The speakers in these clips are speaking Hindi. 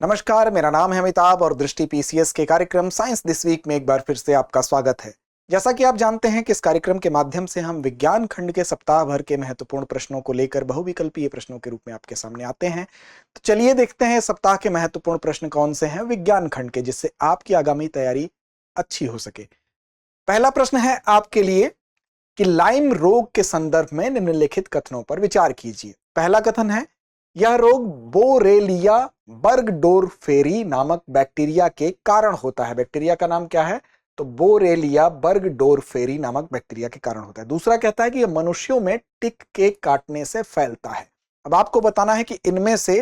नमस्कार, मेरा नाम है अमिताभ और दृष्टि पीसीएस के कार्यक्रम साइंस दिस वीक में एक बार फिर से आपका स्वागत है। जैसा कि आप जानते हैं कि इस कार्यक्रम के माध्यम से हम विज्ञान खंड के सप्ताह भर के महत्वपूर्ण प्रश्नों को लेकर बहुविकल्पीय प्रश्नों के रूप में आपके सामने आते हैं। तो चलिए देखते हैं सप्ताह के महत्वपूर्ण प्रश्न कौन से हैं विज्ञान खंड के, जिससे आपकी आगामी तैयारी अच्छी हो सके। पहला प्रश्न है आपके लिए कि लाइम रोग के संदर्भ में निम्नलिखित कथनों पर विचार कीजिए। पहला कथन है, यह रोग बोरेलिया बर्गडोरफेरी नामक बैक्टीरिया के कारण होता है। बैक्टीरिया का नाम क्या है? तो बोरेलिया बर्गडोरफेरी नामक बैक्टीरिया के कारण होता है। दूसरा कहता है कि यह मनुष्यों में टिक के काटने से फैलता है। अब आपको बताना है कि इनमें से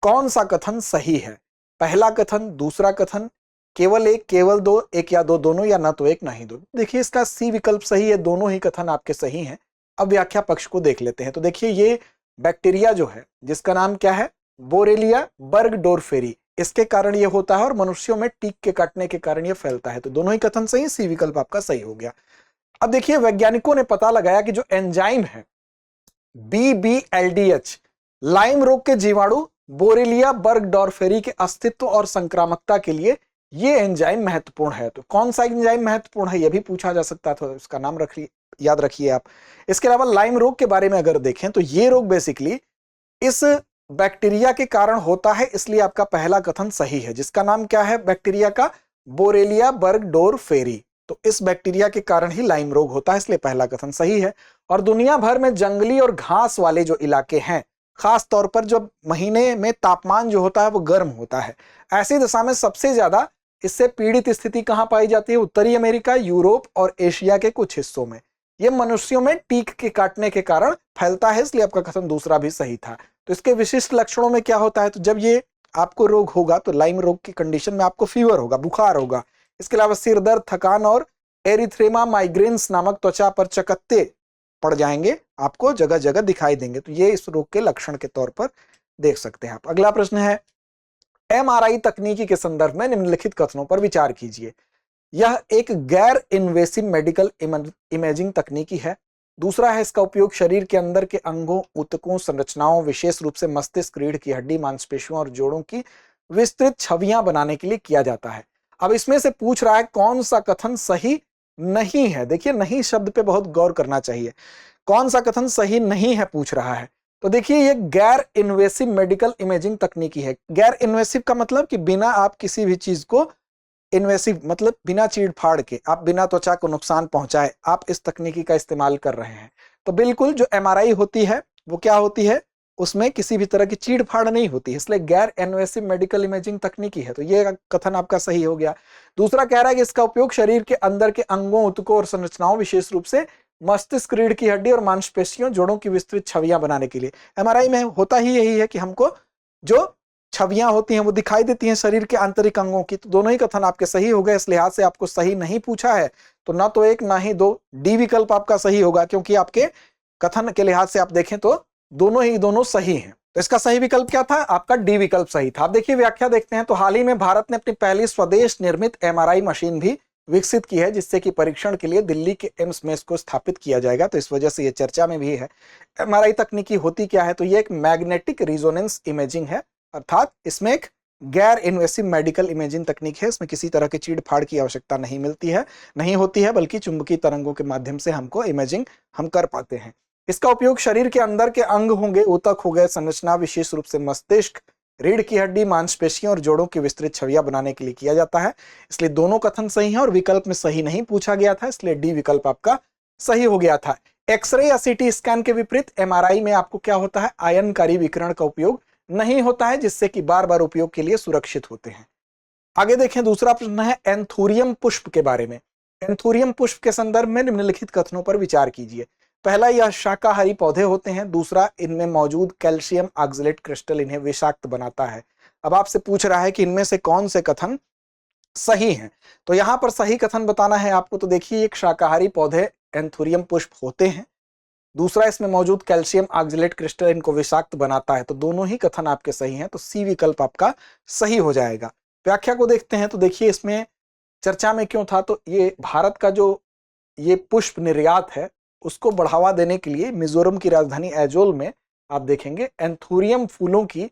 कौन सा कथन सही है। पहला कथन, दूसरा कथन, केवल एक, केवल दो, एक या दो, दोनों, या ना तो एक ना ही दो। देखिए इसका सी विकल्प सही है, दोनों ही कथन आपके सही हैं। अब व्याख्या पक्ष को देख लेते हैं। तो देखिए ये बैक्टीरिया जो है जिसका नाम क्या है, बोरेलिया बर्गडोरफेरी, इसके कारण ये होता है और मनुष्यों में टीक के काटने के कारण ये फैलता है। तो दोनों ही कथन सही, सी विकल्प आपका सही हो गया। अब देखिए वैज्ञानिकों ने पता लगाया कि जो एंजाइम है BBLDH, लाइम रोग के जीवाणु बोरेलिया बर्गडोरफेरी के अस्तित्व और संक्रामकता के लिए ये एंजाइम महत्वपूर्ण है। तो कौन सा एंजाइम महत्वपूर्ण है यह भी पूछा जा सकता है, तो इसका नाम याद रखिए आप। इसके अलावा लाइम रोग के बारे में अगर देखें तो ये रोग बेसिकली इस बैक्टीरिया के कारण होता है, इसलिए आपका पहला कथन सही है, जिसका नाम क्या है बैक्टीरिया का, बोरेलिया बर्गडोरफेरी। तो इस बैक्टीरिया के कारण ही लाइम रोग होता है, इसलिए पहला कथन सही है। और दुनिया भर में जंगली और घास वाले जो इलाके हैं, खास तौर पर जब महीने में तापमान जो होता है वो गर्म होता है, ऐसी दशा में सबसे ज्यादा इससे पीड़ित स्थिति कहां पाई जाती है? उत्तरी अमेरिका, यूरोप और एशिया के कुछ हिस्सों में। यह मनुष्यों में टीक के काटने के कारण फैलता है, इसलिए आपका कथन दूसरा भी सही था। तो इसके विशिष्ट लक्षणों में क्या होता है? तो जब ये आपको रोग होगा तो लाइम रोग की कंडीशन में आपको फीवर होगा, बुखार होगा। इसके अलावा सिर दर्द, थकान और एरिथ्रेमा माइग्रेन्स नामक त्वचा पर चकत्ते पड़ जाएंगे, आपको जगह जगह दिखाई देंगे। तो ये इस रोग के लक्षण के तौर पर देख सकते हैं आप। अगला प्रश्न है, MRI तकनीकी के संदर्भ में निम्नलिखित कथनों पर विचार कीजिए। यह एक गैर इन्वेसिव मेडिकल इमेजिंग तकनीकी है। दूसरा है, इसका उपयोग शरीर के अंदर के अंगों, ऊतकों, संरचनाओं, विशेष रूप से मस्तिष्क, रीढ़ की हड्डी, मांसपेशियों और जोड़ों की विस्तृत छवियां बनाने के लिए किया जाता है। अब इसमें से पूछ रहा है कौन सा कथन सही नहीं है। देखिए नहीं शब्द पे बहुत गौर करना चाहिए। कौन सा कथन सही नहीं है पूछ रहा है। तो देखिए ये गैर इन्वेसिव मेडिकल इमेजिंग तकनीकी है। गैर इन्वेसिव का मतलब कि बिना आप किसी भी चीज को, इन्वेसिव मतलब बिना चीड़ फाड़ के, आप बिना त्वचा को नुकसान पहुंचाए आप इस तकनीकी का इस्तेमाल कर रहे हैं। तो बिल्कुल जो MRI होती है वो क्या होती है, उसमें किसी भी तरह की चीड़ फाड़ नहीं होती है, इसलिए गैर इन्वेसिव मेडिकल इमेजिंग तकनीकी है। तो ये कथन आपका सही हो गया। दूसरा कह रहा है कि इसका उपयोग शरीर के अंदर के अंगों, ऊतकों और संरचनाओं, विशेष रूप से मस्तिष्क, रीढ़ की हड्डी और मांसपेशियों, जोड़ों की विस्तृत छवियां बनाने के लिए। MRI में होता ही यही है कि हमको जो छवियां होती हैं वो दिखाई देती हैं शरीर के आंतरिक अंगों की। तो दोनों ही कथन आपके सही हो गए। इस लिहाज से आपको सही नहीं पूछा है, तो ना तो एक ना ही दो, डी विकल्प आपका सही होगा, क्योंकि आपके कथन के लिहाज से आप देखें तो दोनों सही हैं। तो इसका सही विकल्प क्या था? आपका डी विकल्प सही था। आप देखिए व्याख्या देखते हैं। तो हाल ही में भारत ने अपनी पहली स्वदेश निर्मित MRI मशीन भी विकसित की है, जिससे कि परीक्षण के लिए दिल्ली के एम्स में इसको स्थापित किया जाएगा। तो इस वजह से ये चर्चा में भी है। MRI तकनीकी होती क्या है? तो ये एक मैग्नेटिक रिजोनेंस इमेजिंग है, अर्थात इसमें एक गैर इन्वेसिव मेडिकल इमेजिंग तकनीक है। इसमें किसी तरह की चीड़ फाड़ की आवश्यकता नहीं होती है, बल्कि चुंबकीय तरंगों के माध्यम से हमको इमेजिंग हम कर पाते हैं। इसका उपयोग शरीर के अंदर के अंग होंगे, ऊतक हो गए, संरचना, विशेष रूप से मस्तिष्क, रीढ़ की हड्डी, मांसपेशियों और जोड़ों की विस्तृत छवियां बनाने के लिए किया जाता है। इसलिए दोनों कथन सही हैं और विकल्प में सही नहीं पूछा गया था, इसलिए डी विकल्प आपका सही हो गया था। एक्सरे या CT स्कैन के विपरीत MRI में आपको क्या होता है? आयनकारी विकिरण का उपयोग नहीं होता है, जिससे कि बार बार उपयोग के लिए सुरक्षित होते हैं। आगे देखें, दूसरा प्रश्न है एंथूरियम पुष्प के बारे में। एंथूरियम पुष्प के संदर्भ में निम्नलिखित कथनों पर विचार कीजिए। पहला, यह शाकाहारी पौधे होते हैं। दूसरा, इनमें मौजूद कैल्शियम ऑक्सलेट क्रिस्टल इन्हें विषाक्त बनाता है। अब आपसे पूछ रहा है कि इनमें से कौन से कथन सही हैं। तो यहां पर सही कथन बताना है आपको। तो देखिए एक शाकाहारी पौधे एंथूरियम पुष्प होते हैं। दूसरा, इसमें मौजूद कैल्शियम ऑक्सलेट क्रिस्टल इनको विषाक्त बनाता है। तो दोनों ही कथन आपके सही हैं, तो सी विकल्प आपका सही हो जाएगा। व्याख्या को देखते हैं। तो देखिए इसमें चर्चा में क्यों था? तो ये भारत का जो ये पुष्प निर्यात है उसको बढ़ावा देने के लिए मिजोरम की राजधानी ऐजोल में आप देखेंगे एंथूरियम फूलों की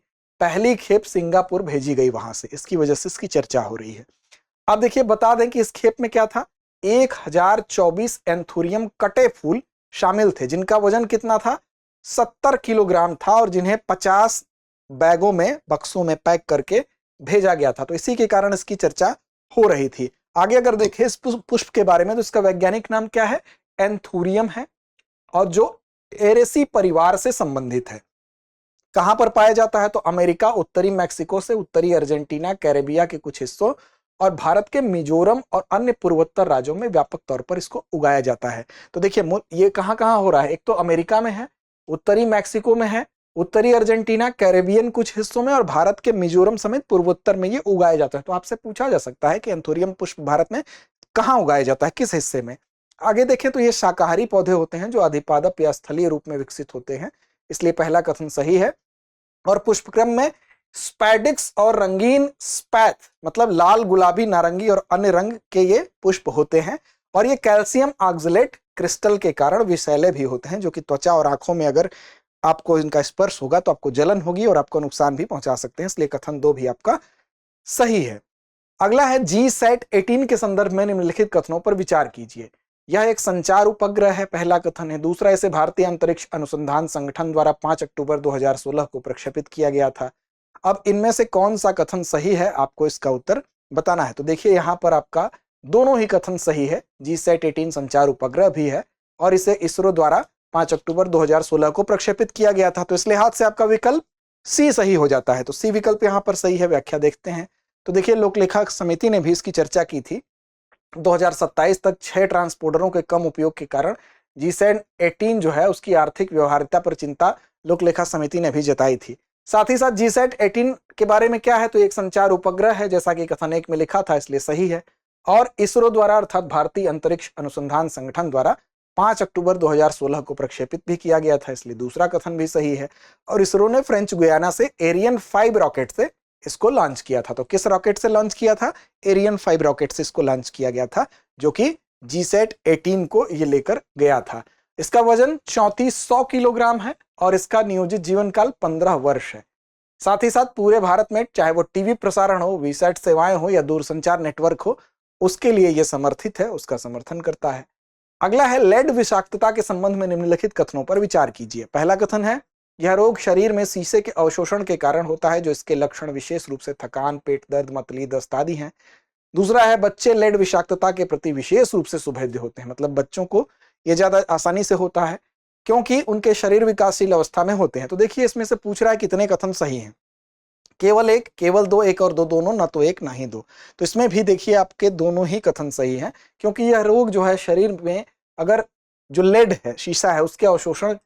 पहली खेप सिंगापुर भेजी गई वहां से, इसकी वजह से इसकी चर्चा हो रही है। अब देखिए बता दें कि इस खेप में क्या था, 1024 एंथोरियम कटे फूल शामिल थे, जिनका वजन कितना था, 70 किलोग्राम था, और जिन्हें 50 बैगों में, बक्सों में पैक करके भेजा गया था। तो इसी के कारण इसकी चर्चा हो रही थी। आगे अगर देखें इस पुष्प के बारे में, तो इसका वैज्ञानिक नाम क्या है, एंथूरियम है, और जो एरेसी परिवार से संबंधित है। कहां पर पाया जाता है, तो अमेरिका, उत्तरी मैक्सिको से उत्तरी अर्जेंटीना, कैरेबिया के कुछ हिस्सों और भारत के मिजोरम और अन्य पूर्वोत्तर राज्यों में व्यापक तौर पर इसको उगाया जाता है। तो देखिए ये कहां कहां हो रहा है, एक तो अमेरिका में है, उत्तरी मैक्सिको में है, उत्तरी अर्जेंटीना, कैरेबियन कुछ हिस्सों में, और भारत के मिजोरम समेत पूर्वोत्तर में ये उगाया जाता है। तो आपसे पूछा जा सकता है कि एंथोरियम पुष्प भारत में कहां उगाया जाता है, किस हिस्से में। आगे देखें तो ये शाकाहारी पौधे होते हैं जो अधिपादप या स्थलीय रूप में विकसित होते हैं, इसलिए पहला कथन सही है। और पुष्पक्रम में स्पैडिक्स और रंगीन स्पैथ, मतलब लाल, गुलाबी, नारंगी और अन्य रंग के ये पुष्प होते हैं, और ये कैल्शियम ऑक्सलेट क्रिस्टल के कारण विषैले भी होते हैं, जो कि त्वचा और आंखों में अगर आपको इनका स्पर्श होगा तो आपको जलन होगी और आपको नुकसान भी पहुंचा सकते हैं, इसलिए कथन 2 भी आपका सही है। अगला है GSAT-18 के संदर्भ में निम्नलिखित कथनों पर विचार कीजिए। यह एक संचार उपग्रह है, पहला कथन है। दूसरा, इसे भारतीय अंतरिक्ष अनुसंधान संगठन द्वारा 5 अक्टूबर 2016 को प्रक्षेपित किया गया था। अब इनमें से कौन सा कथन सही है, आपको इसका उत्तर बताना है। तो देखिए यहाँ पर आपका दोनों ही कथन सही है। GSAT-18 संचार उपग्रह भी है और इसे इसरो द्वारा 5 अक्टूबर 2016 को प्रक्षेपित किया गया था, तो इस लिहाज से आपका विकल्प सी सही हो जाता है। तो सी विकल्प यहाँ पर सही है। व्याख्या देखते हैं। तो देखिए लोक लेखा समिति ने भी इसकी चर्चा की थी। 2027 तक 6 ट्रांसपोर्टरों के कम उपयोग के कारण GSAT-18 जो है उसकी आर्थिक व्यवहार्यता पर चिंता लोक लेखा समिति ने भी जताई थी। साथ ही साथ GSAT-18 के बारे में क्या है, तो एक संचार उपग्रह है, जैसा कि कथन 1 में लिखा था, इसलिए सही है। और इसरो द्वारा अर्थात भारतीय अंतरिक्ष अनुसंधान संगठन द्वारा 5 अक्टूबर 2016 को प्रक्षेपित भी किया गया था, इसलिए दूसरा कथन भी सही है। और इसरो ने फ्रेंच गुयाना से एरियन 5 रॉकेट से इसको लॉन्च किया था। तो किस रॉकेट से लॉन्च किया था, एरियन 5 रॉकेट से इसको लॉन्च किया गया था, जो कि GSAT-18 को ये लेकर गया था। इसका वजन 3400 किलोग्राम है और इसका नियोजित जीवन काल 15 वर्ष है। साथ ही साथ पूरे भारत में चाहे वो टीवी प्रसारण हो, वीसैट सेवाएं हो या दूरसंचार नेटवर्क हो, उसके लिए यह समर्थित है, उसका समर्थन करता है। अगला है लेड विषाक्तता के संबंध में निम्नलिखित कथनों पर विचार कीजिए। पहला कथन है, यह रोग शरीर में शीशे के अवशोषण के कारण होता है, जो इसके लक्षण विशेष रूप से थकान, पेट दर्द, मतली, दस्त आदि हैं। दूसरा है, बच्चे लेड विषाक्तता के प्रति विशेष रूप से सुभेद्य होते हैं, मतलब बच्चों को यह ज्यादा आसानी से होता है क्योंकि उनके शरीर विकासशील अवस्था में होते हैं। तो देखिए इसमें से पूछ रहा है कितने कथन सही हैं, केवल एक, केवल दो, एक और दो, दोनों, ना तो एक ना ही दो। तो इसमें भी देखिए आपके दोनों ही कथन सही हैं, क्योंकि यह रोग जो है शरीर में अगर जो लेड है, शीशा है, उसके अवशोषण,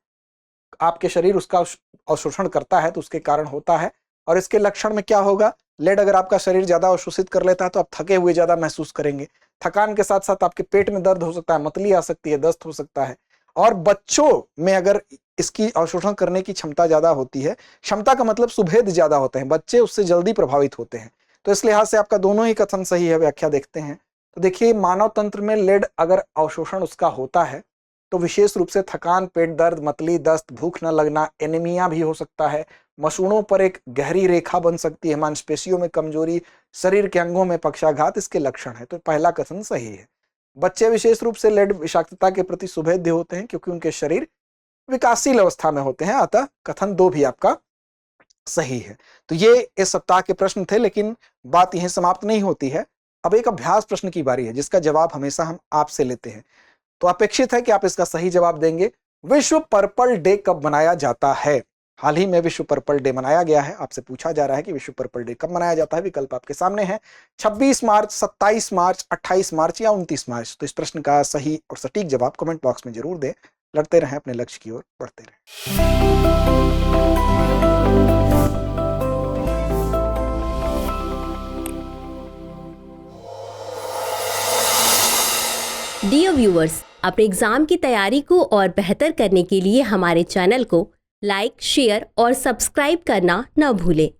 आपके शरीर उसका अवशोषण करता है तो उसके कारण होता है। और इसके लक्षण में क्या होगा, लेड अगर आपका शरीर ज्यादा अवशोषित कर लेता है तो आप थके हुए ज्यादा महसूस करेंगे। थकान के साथ साथ आपके पेट में दर्द हो सकता है, मतली आ सकती है, दस्त हो सकता है। और बच्चों में अगर इसकी अवशोषण करने की क्षमता ज्यादा होती है, क्षमता का मतलब सुभेद ज्यादा होते हैं, बच्चे उससे जल्दी प्रभावित होते हैं। तो इस लिहाज से आपका दोनों ही कथन सही है। व्याख्या देखते हैं। तो देखिए मानव तंत्र में लेड अगर अवशोषण उसका होता है तो विशेष रूप से थकान, पेट दर्द, मतली, दस्त, भूख न लगना, एनीमिया भी हो सकता है, मसूड़ों पर एक गहरी रेखा बन सकती है, मांसपेशियों में कमजोरी, शरीर के अंगों में पक्षाघात इसके लक्षण है। तो पहला कथन सही है। बच्चे विशेष रूप से लेड विषाक्तता के प्रति सुभेद्य होते हैं क्योंकि उनके शरीर विकासशील अवस्था में होते हैं, अतः कथन 2 भी आपका सही है। तो ये इस सप्ताह के प्रश्न थे, लेकिन बात यहीं समाप्त नहीं होती है। अब एक अभ्यास प्रश्न की बारी है जिसका जवाब हमेशा हम आपसे लेते हैं, तो अपेक्षित है कि आप इसका सही जवाब देंगे। विश्व पर्पल डे कब मनाया जाता है? हाल ही में विश्व पर्पल डे मनाया गया है। आपसे पूछा जा रहा है कि विश्व पर्पल डे कब मनाया जाता है। विकल्प आपके सामने है, 26 मार्च, 27 मार्च, 28 मार्च या 29 मार्च। तो इस प्रश्न का सही और सटीक जवाब कमेंट बॉक्स में जरूर दें। लड़ते रहें, अपने लक्ष्य की ओर बढ़ते रहें। डियर व्यूअर्स, अपने एग्जाम की तैयारी को और बेहतर करने के लिए हमारे चैनल को लाइक, शेयर और सब्सक्राइब करना न भूलें।